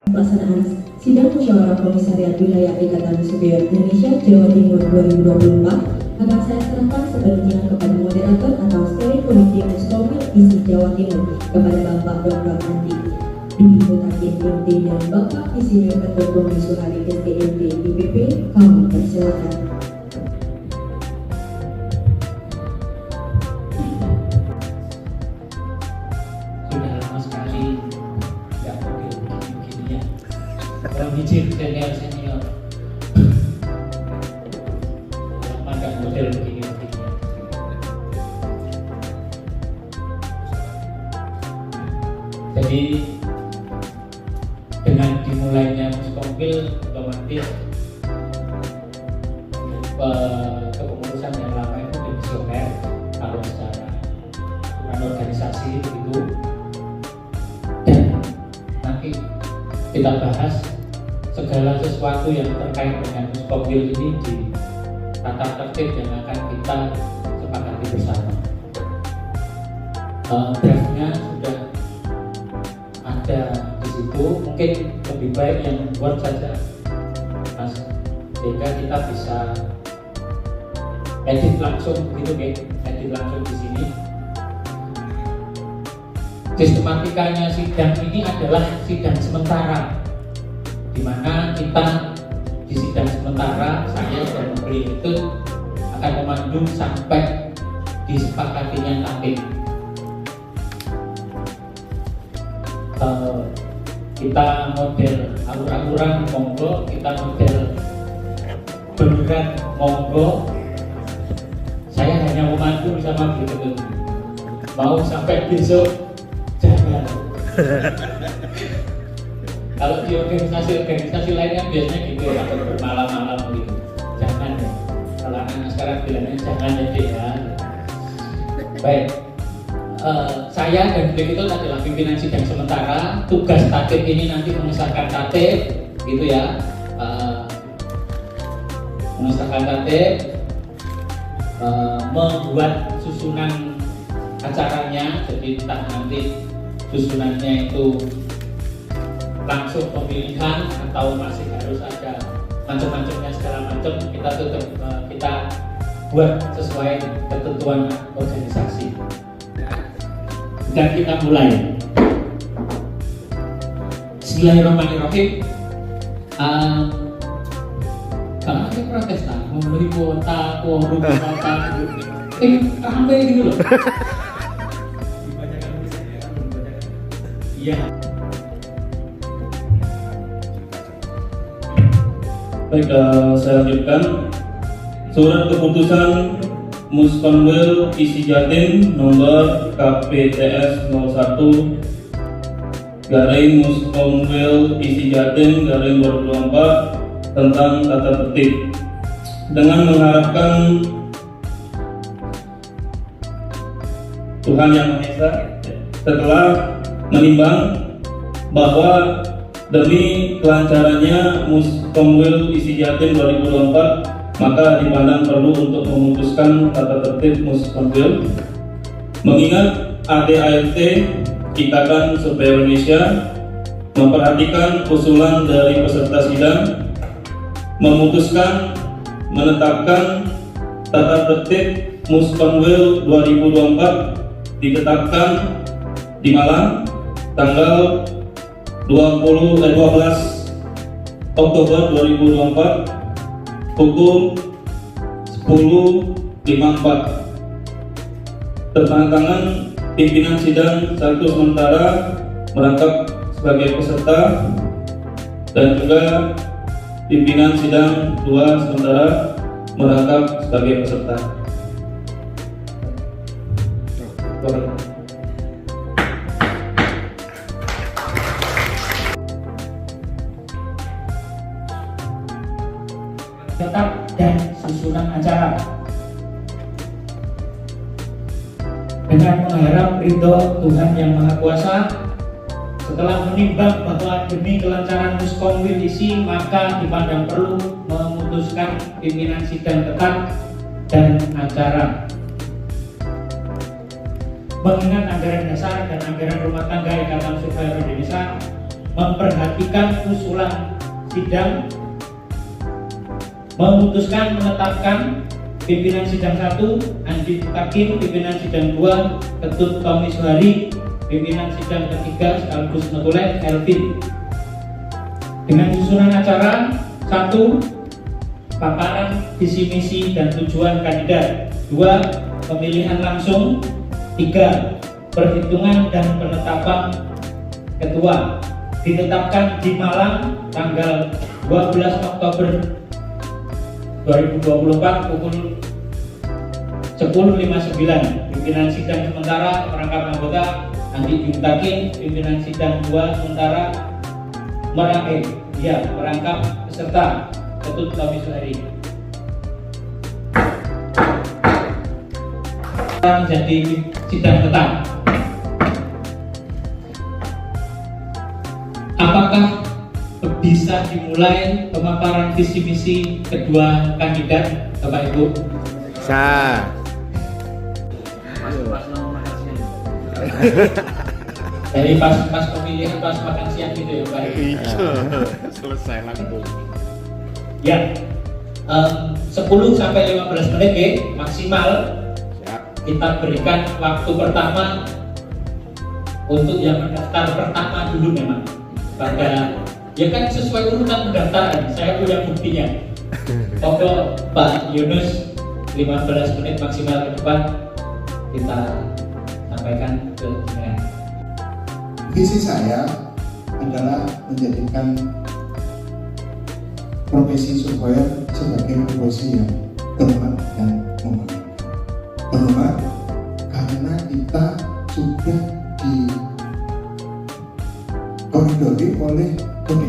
Pelaksanaan Sidang Musyawarah Komisariat Wilayah Ikatan Superior Indonesia Jawa Timur 2024 akan saya serahkan sepenuhnya kepada moderator atau steering committee Muskomil isi Jawa Timur kepada Bapak Dr. Andi Dwi Mutakin MT dan Bapak Insinyur Ketua Komisi Suhari STMD IPP. Kami persilakan. Sudah lama sekali nggak model begini-begini ya. Kalau izin senior lama nggak model begini-begini ya. Jadi dengan dimulainya Muskomil otomatis kepengurusan yang lama itu dimisioner kalau secara aturan organisasi begitu. Dan nanti kita bahas segala sesuatu yang terkait dengan Muskomil ini di tata tertib yang akan kita sepakati bersama. Draftnya sudah ada di situ, mungkin lebih baik yang buat saja Mas, sehingga kita bisa edit langsung gitu ya, edit langsung di sini. Sistematikanya sidang ini adalah sidang sementara, di mana kita di sidang sementara saya dan beliau itu akan memandu sampai disepakatinya tatip. Kita model alur-aluran monggo, kita model beneran monggo. Saya hanya memandu sama beliau, mau sampai besok jangan. Kalau di organisasi lainnya biasanya gitu ya, atau bermalam-malam gitu. Jangan ya. Kalau anak sekarang bilangnya jangan ya deh ya. Baik, saya dan beliau itu adalah pimpinan sidang sementara. Tugas tatip ini nanti mengesahkan tatip, gitu ya. Mengesahkan tatip, membuat susunan acaranya. Jadi entah nanti susunannya itu langsung pemilihan atau masih harus ada macam-macamnya segala macam, kita tutup, kita buat sesuai ketentuan organisasi. Dan kita mulai. Bismillahirrahmanirrahim. Kalau ada protes lah, memenuhi kuota, quorum kota, ramai gitu loh. Iya. Baik, saya lanjutkan. Surat keputusan Muskomil isi Jatim nomor KPTS 01 garing Muskomil isi Jatim garing 2024 tentang tata tertib, dengan mengharapkan Tuhan Yang Maha Esa setelah menimbang bahwa demi kelancarannya Muskomil isi Jatim 2024, maka dipandang perlu untuk memutuskan tata tertib Muskomil, mengingat ADART Ikatan Superior Indonesia memperhatikan usulan dari peserta sidang, memutuskan menetapkan tata tertib Muskomil 2024 ditetapkan di Malang tanggal 12 Oktober 2024 pukul 10.54. Tertangan pimpinan sidang 1 sementara merangkap sebagai peserta dan juga pimpinan sidang 2 sementara merangkap sebagai peserta. Tetap dan susunan acara dengan mengharap ridho Tuhan Yang Maha Kuasa. Setelah menimbang bahwa demi kelancaran Muskomil isi, maka dipandang perlu memutuskan pimpinan sidang tetap dan acara. Mengingat anggaran dasar dan anggaran rumah tangga Ikatan Superior Indonesia memperhatikan usulan sidang, memutuskan menetapkan pimpinan sidang 1 Andi Takim, pimpinan sidang 2 Ketut Tommy Suhari, pimpinan sidang ketiga sekaligus Notulek Elvin. Dengan susunan acara: 1. Paparan visi misi dan tujuan kandidat. 2. Pemilihan langsung. 3. Perhitungan dan penetapan ketua. Ditetapkan di Malang tanggal 12 Oktober 2024 pukul 10.59. Pimpinan sidang sementara perangkap anggota Andi Takim, pimpinan sidang 2 sementara perangkap peserta Ketut Tommy Suhari. Menjadi sidang tetap. Apakah bisa dimulai pemaparan visi misi kedua kandidat, Bapak Ibu? Bisa. Jadi pas pemilihan, pas makan siang gitu ya, Pak? Iya. Selesai langsung. Ya, 10 sampai 15 menit ya, maksimal. Siap. Kita berikan waktu pertama untuk yang mendaftar pertama dulu memang. Pada ya kan sesuai urutan pendaftaran, saya punya buktinya. Pokok Pak Yunus 15 menit maksimal ke depan kita sampaikan ke jenengan. Visi saya adalah menjadikan profesi surveyor sebagai profesi yang terhormat dan membanggakan. Terhormat karena kita sudah dikoridori oleh kode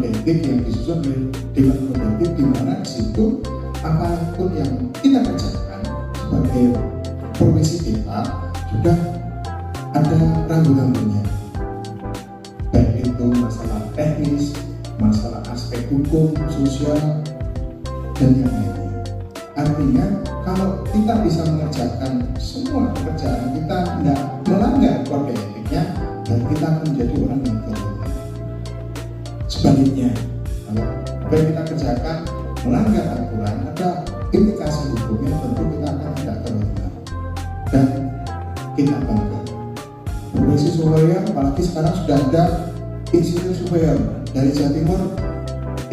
etik yang disusun oleh Dewan Kode Etik, di mana di situ apapun yang kita kerjakan sebagai profesi kita sudah ada rambu-rambunya, baik itu masalah teknis, masalah aspek hukum, sosial, dan yang lainnya. Artinya kalau kita bisa mengerjakan semua pekerjaan kita tidak melanggar kode etiknya, dan kita akan menjadi orang yang terhormat. Sebaliknya, kalau apa yang kita kerjakan melanggar aturan, ada implikasi hukumnya, tentu kita akan tidak terhormat dan kita bangga. Profesi surveyor, apalagi sekarang sudah ada insinyur surveyor dari Jawa Timur,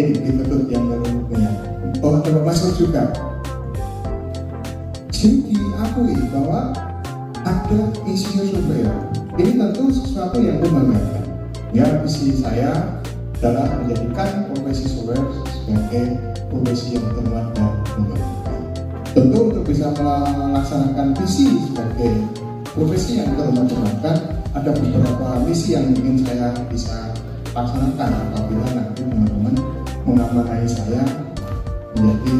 ini di Ketut yang baru punya. Oh, coba masuk juga. Jadi diakui bahwa ada insinyur surveyor. Ini tentu sesuatu yang membanggakan. Ya, visi saya adalah menjadikan profesi surveyor sebagai profesi yang terhormat dan membanggakan. Tentu untuk bisa melaksanakan visi sebagai profesi yang terhormat dan membanggakan, ada beberapa misi yang ingin saya bisa laksanakan apabila nanti teman-teman mengamanai saya menjadi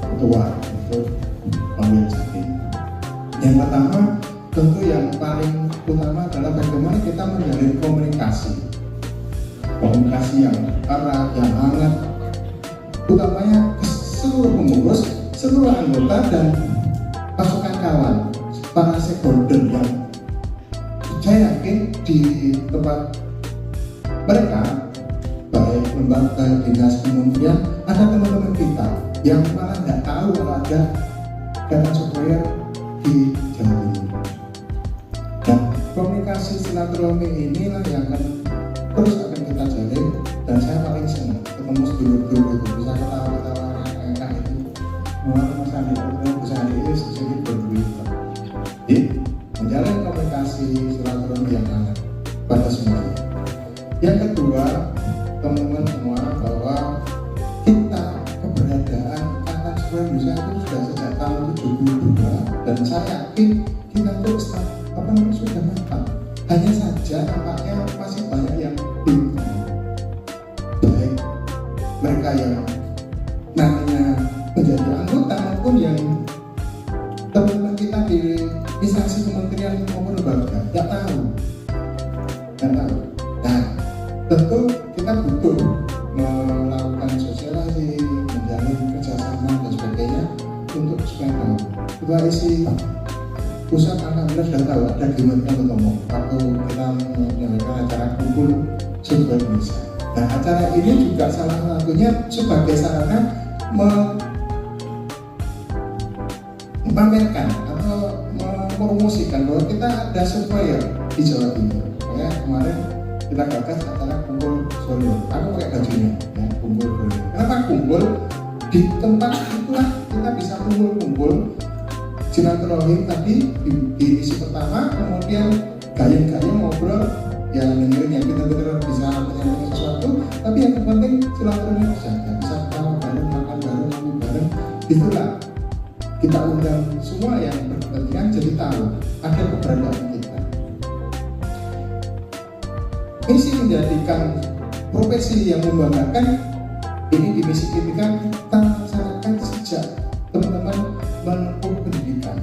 ketua untuk pemilihan Jatim. Yang pertama, tentu yang paling utama adalah bagaimana kita menjalin komunikasi yang erat, yang hangat, utamanya ke seluruh pengurus, seluruh anggota dan pasukan kawan, para stakeholder yang saya yakin di tempat mereka, baik lembaga, dinas, kementerian, ada teman-teman kita yang malah nggak tahu kalau ada data surveyor di Jawa Timur. Dan komunikasi silaturahmi inilah yang akan kita jalin, dan saya paling senang ketemu sedulur-dulur itu, bisa ketawa-ketawa enak itu, Mas Andi, bisa hadir sini berdua. Jadi menjalin komunikasi silaturahmi yang hangat pada semuanya. Yang kedua, teman-teman semua, bahwa kita keberadaan kata surveyor Indonesia itu sudah sejak tahun 72, dan saya yakin kita itu sudah matang. Hanya saja nampaknya masih banyak yang bingung, baik mereka yang namanya menjadi anggota maupun yang teman-teman kita di instansi kementerian maupun lembaga nggak tahu. Nah, tentu kita butuh melakukan sosialisasi, menjalin kerjasama dan sebagainya untuk supaya tahu. Ketua isi pusat alhamdulillah sudah tahu ada gimana ketemu waktu kita menjalankan acara kumpul seluruh Indonesia. Nah, acara ini juga salah satunya sebagai sarana memamerkan atau mempromosikan bahwa kita ada surveyor di Jawa Timur. Ya, kemarin kita gagas acara kumpul solo. Aku pakai bajunya, ya, kumpul solo. Kenapa kumpul? Di tempat itulah kita bisa kumpul-kumpul silaturahim tadi di misi pertama, kemudian gayung-gayung ngobrol, ya dengerin yang benar-benar bisa menyampaikan sesuatu, tapi yang terpenting silaturahmi terjaga, bisa ketawa bareng, makan bareng, ngopi bareng. Itulah kita undang semua yang berkepentingan jadi tahu ada keberadaan kita. Misi menjadikan profesi yang membanggakan ini di misi kita laksanakan sejak teman-teman menempuh pendidikan.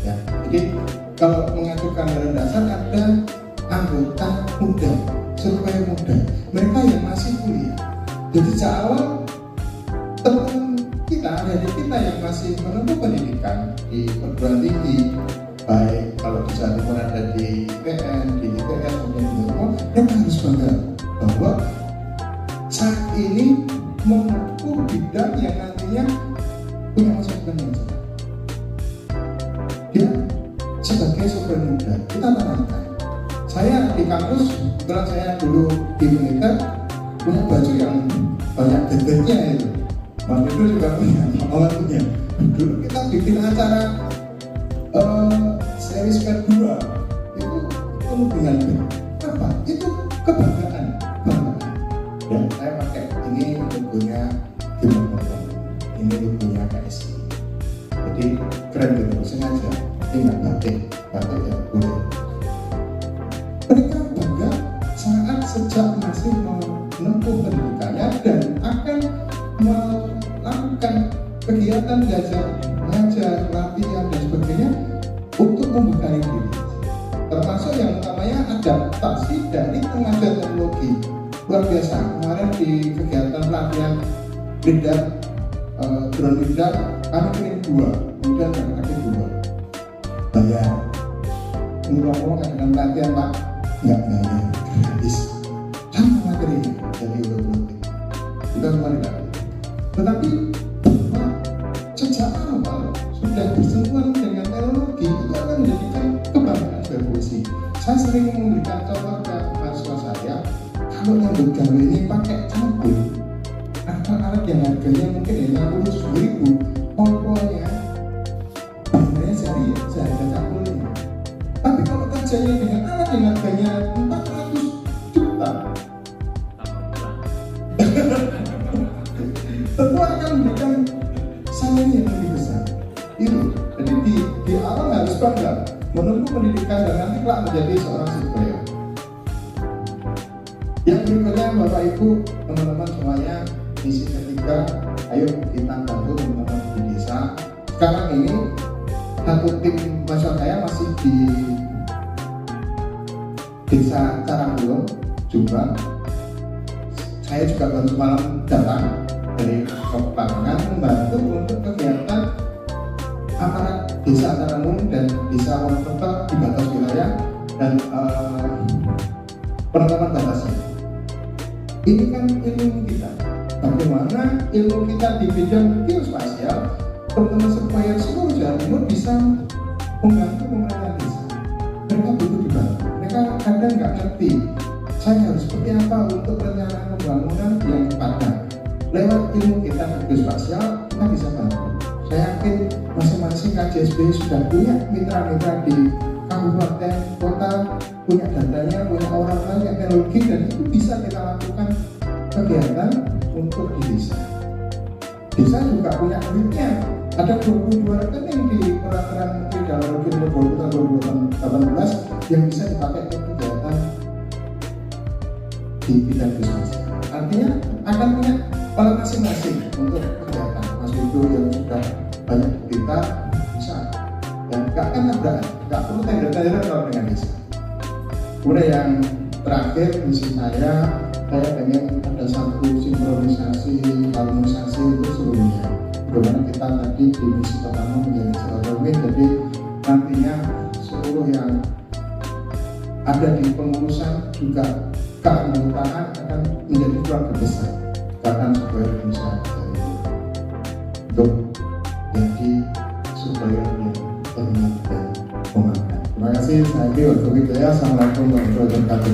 Ya, jadi kalau mengajukan anggaran dasar ada anggota muda, survei muda, mereka yang masih kuliah. Jadi sejak awal teman-teman kita, adik kita yang masih menempuh pendidikan di perguruan tinggi, baik kalau di Jawa Timur ada di IPN, di ITS, maupun di UMO, mereka harus bangga bahwa saat ini menempuh bidang yang nantinya punya masa depan yang cerah. Dia sebagai survei muda, kita tanamkan. Saya di kampus, kebetulan saya dulu di militer, punya baju yang banyak detailnya itu. Mas itu juga punya, Mawar punya. Dulu kita bikin acara seri kedua, itu penuh dengan apa? Itu kebanggaan. Dan saya pakai ini logonya Gimana, ini logonya KSI. Jadi keren gitu, sengaja. Ini nggak batik ya boleh. Mereka bangga saat sejak masih menempuh pendidikannya dan akan melakukan kegiatan belajar, mengajar, latihan dan sebagainya untuk membekali diri. Termasuk yang utamanya adaptasi dari pengajar teknologi. Luar biasa, kemarin di kegiatan pelatihan leader, drone leader, kami kirim 2, kemudian kami 2 bayar. Ngomong-ngomong dengan pelatihan Pak, nggak bayar, gratis. Sama materi dari robotik, kita semua tidak. Tetapi sejak awal sudah bersentuhan dengan teknologi, itu akan menjadikan kebanggaan sebagai polisi. Saya sering memberikan contoh ke mahasiswa saya, kalau yang bergawe ini pakai cangkul, alat yang harganya mungkin ya 60.000, pokoknya sebenarnya seharga cangkulnya. Tapi kalau kerjanya dengan alat yang harganya 400 juta, tentu akan memberikan salary yang lebih besar. Itu, jadi di awal harus bangga menempuh pendidikan dan nanti kelak menjadi seorang surveyor. Yang berikutnya Bapak Ibu, teman-teman semuanya, misi ketiga, ayo kita bantu teman-teman di desa. Sekarang ini satu tim mahasiswa saya masih di desa Caranggulung, Jombang. Saya juga baru semalam datang dari Kepangan membantu untuk kegiatan aparat desa Caranggulung dan desa Wonokerto di batas wilayah dan penetapan batasnya. Ini kan ilmu kita. Bagaimana ilmu kita di bidang geospasial, teman-teman surveyor seluruh Jawa Timur bisa membantu pemerintah desa. Mereka butuh dibantu. Mereka kadang nggak ngerti saya harus seperti apa untuk perencanaan pembangunan yang tepat. Lewat ilmu kita di geospasial, kita bisa bantu. Saya yakin masing-masing KJSB sudah punya mitra-mitra di kabupaten, kota, punya datanya, punya orang-orang, punya teknologi, dan itu bisa kita lakukan kegiatan untuk di desa. Desa juga punya duitnya, ada 22 rekening di peraturan Menteri Dalam Negeri Nomor 20 tahun 2018 yang bisa dipakai untuk kegiatan di bidang bisnis. Artinya akan punya pola masing-masing untuk kegiatan. Mas Widu yang sudah banyak kita bisa, dan nggak akan tabrakan, nggak perlu tender-tender kalau dengan desa. Kemudian yang terakhir misi saya pengen ada satu sinkronisasi, harmonisasi untuk seluruhnya. Bagaimana kita tadi di misi pertama menjadi silaturahmi, jadi nantinya seluruh yang ada di pengurusan juga keanggotaan akan menjadi keluarga besar bahkan supaya bisa untuk jadi supaya yang hormat dan memaafkan. Terima kasih. Saya Bill Hidayah. Assalamualaikum warahmatullahi wabarakatuh.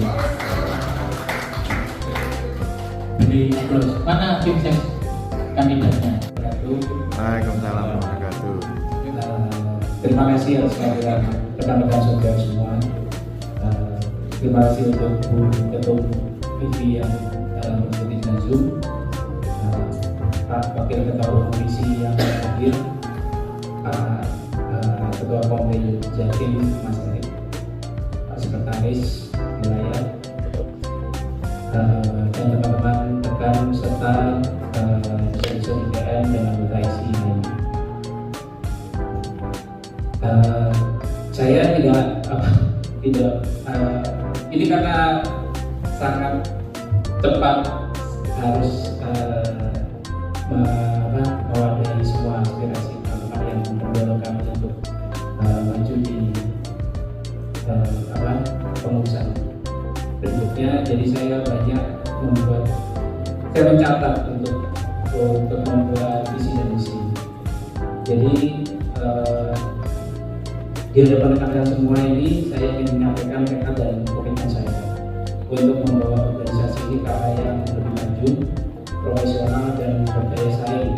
Jadi terus mana tim ses kandidatnya? Waalaikumsalam warahmatullahi wabarakatuh. Terima kasih atas kehadiran rekan-rekan saudara semua. Terima kasih untuk Bu Ketum TV yang mengikuti dengan Zoom, Pak Wakil Ketua Komisi yang hadir, Pak Ketua Komisi Jatim Mas Erik, Pak Sekretaris Wilayah, dan teman-teman rekan serta dosen-dosen IPN dan anggota ISI lainnya. Saya ini karena sangat cepat harus mewadahi semua aspirasi teman-teman yang mendorong kami untuk maju di pengurusan berikutnya. Jadi saya mencatat untuk membuat visi dan misi. Jadi di depan rekan-rekan semua ini saya ingin menyampaikan tekad dan komitmen saya untuk membawa organisasi ini ke arah yang lebih maju, profesional dan berdaya saing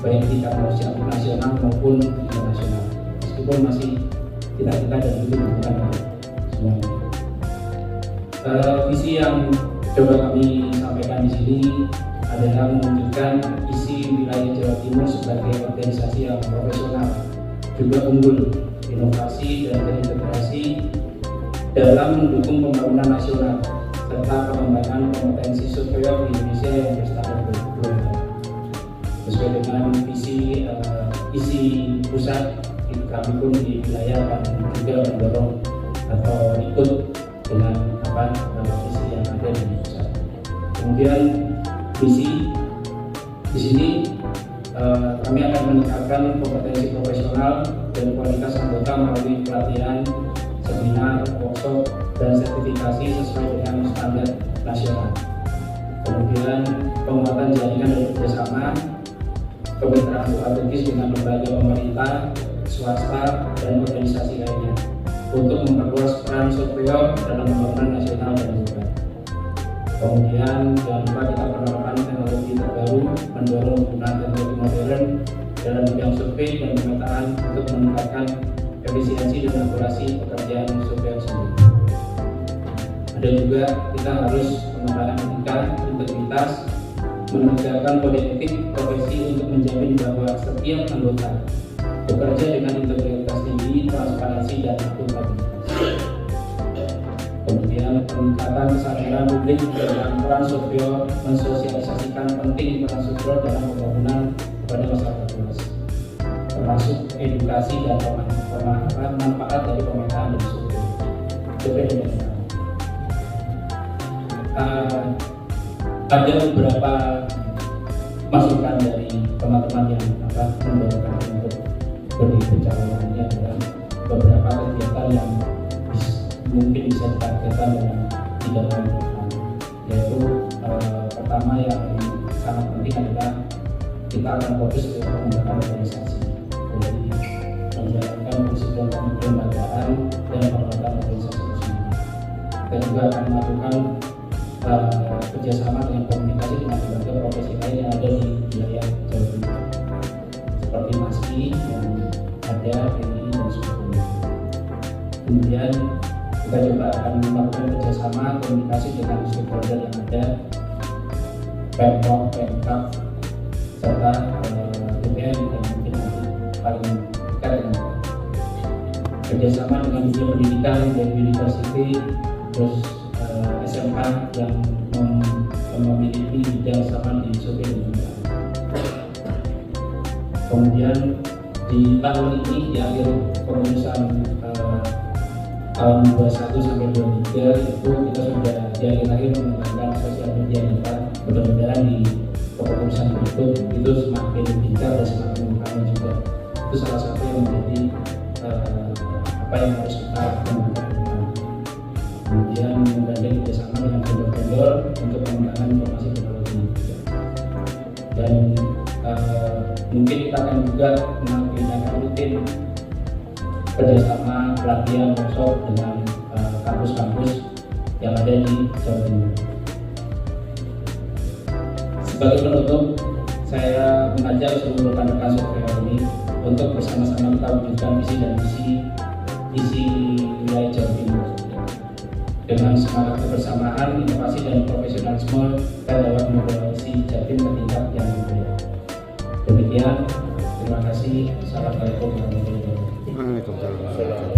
baik di tingkat nasional maupun internasional. Meskipun masih cita-cita dan itu dibutuhkan oleh semuanya. Visi yang coba kami sampaikan di sini adalah mewujudkan isi wilayah Jawa Timur sebagai organisasi yang profesional, juga unggul, inovasi dan terintegrasi dalam mendukung pembangunan nasional serta pengembangan kompetensi superior di Indonesia yang berstandar global. Sesuai dengan isi pusat, kami pun di wilayah akan juga mendorong atau ikut dengan visi yang ada di pusat. Kemudian visi di sini kami akan meningkatkan kompetensi profesional dan kualitas anggota melalui pelatihan, seminar, workshop, dan sertifikasi sesuai dengan standar nasional. Kemudian penguatan jaringan dan kerjasama, kemitraan strategis dengan lembaga pemerintah, swasta, dan organisasi lainnya untuk memperluas peran superior dalam pembangunan nasional dan global. Kemudian jangan lupa kita penerapan teknologi terbaru, mendorong penggunaan teknologi modern dalam bidang survei dan pemetaan untuk meningkatkan efisiensi dan akurasi pekerjaan survei sendiri. Ada juga kita harus mengembangkan etika, integritas, menegakkan kode etik profesi untuk menjamin bahwa setiap anggota bekerja dengan integritas tinggi, transparansi dan akuntabilitas. Kemudian peningkatan kesadaran publik dalam peran superior, mensosialisasikan penting peran superior dalam pembangunan kepada masyarakat luas, termasuk edukasi dan manfaat dari pemetaan dan survei. Ada beberapa masukan dari teman-teman yang mendorong kami untuk berbicara ini adalah beberapa kegiatan yang mungkin bisa ditargetkan dalam 3 tahun ke depan, yaitu pertama yang sangat penting adalah kita akan fokus ke pengembangan organisasi, jadi menjalankan fungsi kelembagaan dan pengembangan organisasi itu sendiri. Kita juga akan melakukan kerjasama dengan komunikasi dengan lembaga profesi lain yang ada di wilayah Jawa Timur, seperti MASPI yang ada di dan sebagainya. Kemudian kita juga akan melakukan kerjasama komunikasi dengan stakeholder yang ada, Pemprov, Pemkab, serta BPN yang mungkin nanti paling dekat dengan kerjasama dengan dunia pendidikan dan university, terus SMK yang memiliki bidang sama di survei dan pengembangan. Kemudian di tahun ini di akhir pengurusan tahun 21 sampai 23 itu kita sudah di akhir mengembangkan sosial media kita. Mudah-mudahan di kepengurusan berikut itu semakin pintar dan semakin mengembangkan juga. Itu salah satu yang menjadi apa yang harus kita lakukan. Kemudian menggandeng kerjasama dengan mungkin kita akan juga menggunakan rutin kerjasama pelatihan workshop dengan kampus-kampus yang ada di Jawa Timur. Sebagai penutup, saya mengajak seluruh rekan-rekan surveyor ini untuk bersama-sama kita wujudkan visi dan misi wilayah Jawa Timur. Dengan semangat kebersamaan, inovasi dan profesionalisme, kita dapat memproduksi Jatim ke tingkat yang berbeda. Demikian, terima kasih. Assalamualaikum warahmatullahi wabarakatuh. Waalaikumsalam.